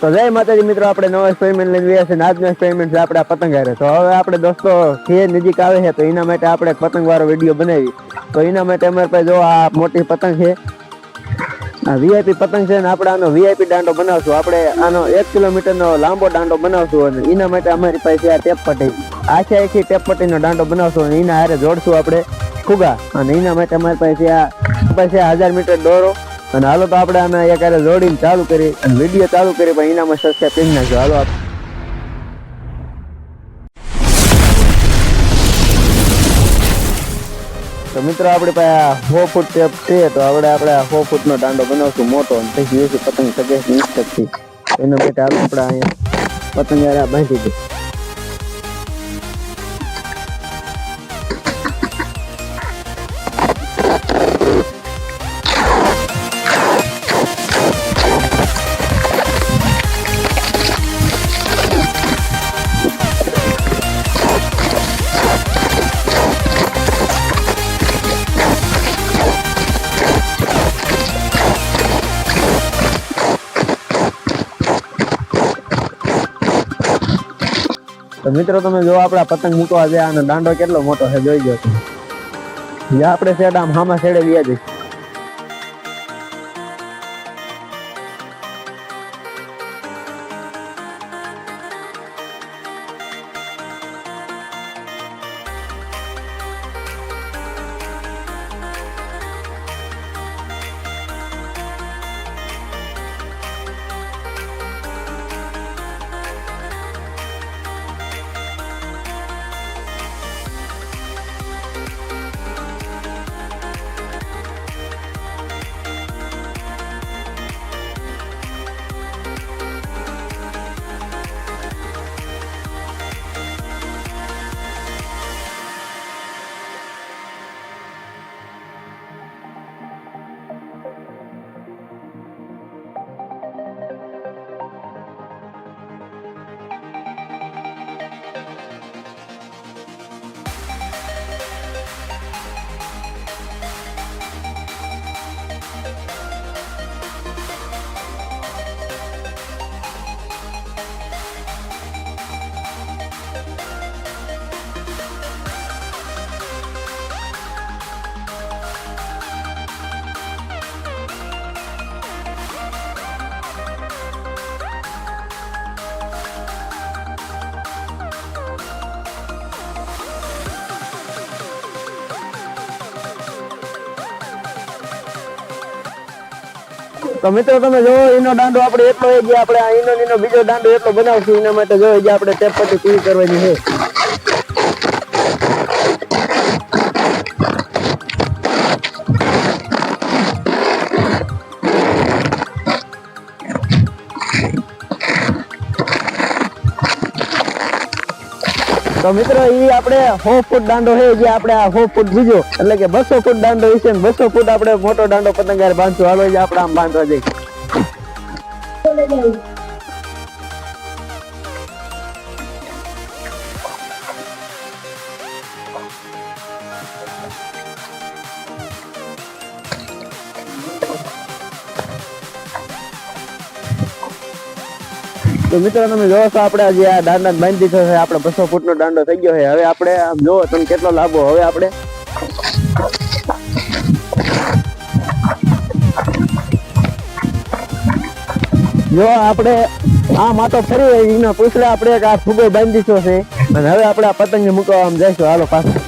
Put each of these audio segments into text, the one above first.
તો જય માતાજી મિત્રો, આપણે નવો એક્સપેરિમેન્ટ લઈને આવ્યા છે. આજનો એક્સપેરિમેન્ટ છે આપણે પતંગ હારે. તો હવે આપણે દોસ્તો ઘેર નજીક આવે છે, તો એના માટે આપણે પતંગ વાળો વિડીયો બનાવી. તો એના માટે અમારે પાસે જો આ મોટી પતંગ છે, આ વીઆઈપી પતંગ છે ને આપણે આનો વીઆઈપી દાંડો બનાવશું. આપણે આનો 1 કિલોમીટરનો લાંબો દાંડો બનાવશું અને એના માટે અમારી પાસે આ ટેપ પટ્ટી, આખી ટેપ પટ્ટીનો દાંડો બનાવશું અને એના હારે જોડશું આપણે ફુગા. અને એના માટે અમારી પાસે 1000 મીટર દોરો. અને હાલો તો આપણે આને એક હારે જોડીને ચાલુ કરી અને વિડીયો ચાલુ કરી, પણ એનામાં સબસ્ક્રાઇબ કરી નાખજો. હાલો તો મિત્રો આપણી પાસે 100 ફૂટ ટેપ છે, તો આપણે 100 ફૂટનો દાંડો બનાવશું મોટો, અને પછી જોઈશું પતંગ સગે નિશ્ચિતથી. એના માટે હાલો આપણે અહીંયા પતંગ હારે બાંધી દઈએ. તો મિત્રો તમે જો આપણા પતંગ મૂકવા જાય, આનો દાંડો કેટલો મોટો છે જોઈ ગયો. જ્યાં આપણે સેડ આમ હામા સેડે વ્યા જઈશું. તો મિત્રો તમે જો એનો દાંડો આપણે એટલો હોય ગયા, આપણે એનો બીજો દાંડો એટલો બનાવશું. એના માટે જો આપણે ટેપ પટ્ટી પૂરી કરવાની છે. તો મિત્રો એ આપણે 100 ફૂટ દાંડો છે, જે આપણે આ 100 ફૂટ બીજો એટલે કે 200 ફૂટ દાંડો છે. 200 ફૂટ આપણે મોટો દાંડો પતંગ હારે બાંધશું. હાલો જે આપણે આમ બાંધવા જઈએ. તો મિત્રો તમે જોવો છો આપણે જે આ દાંડા બાંધી દીધો છે, આપણે 200 ફૂટનો દાંડો થઈ ગયો છે. હવે આપણે આમ જોવો તમે કેટલો લાંબો. હવે આપણે જો આપણે આ માટો ફરી એના પૂછડે આપણે એક આ ફુગો બાંધી દીધો છે, અને હવે આપણે આ પતંગને મૂકવા આમ જઈશું. હાલો પાછું.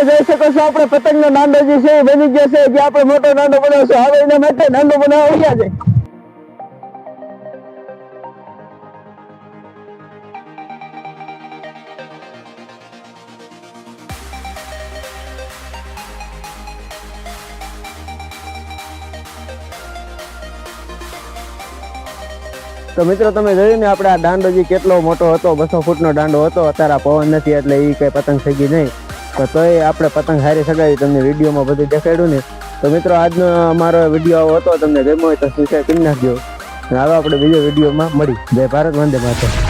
જોઈ શકો છો આપણે પતંગનો દાંડો જે છે એ બની ગયો છે, જે આપણે મોટો દાંડો બનાવશું. હવે એના માટે દાંડો બનાવવા ગયા છે. તો મિત્રો તમે જોયું ને આપણે આ દાંડો જે કેટલો મોટો હતો, 200 ફૂટનો દાંડો હતો. અત્યારે પવન નથી એટલે એ કઈ પતંગ સગી નહીં, તો તોય આપણે પતંગ હારી સગાવી તમને વિડીયોમાં બધું દેખાડ્યું ને. તો મિત્રો આજનો અમારો વિડીયો આવો હતો, તમને ગમ્યો હોય તો સબસ્ક્રાઈબ કરી નાખજો. હવે આપણે બીજો વિડીયોમાં મળી. જય ભારત, વંદે માતરમ.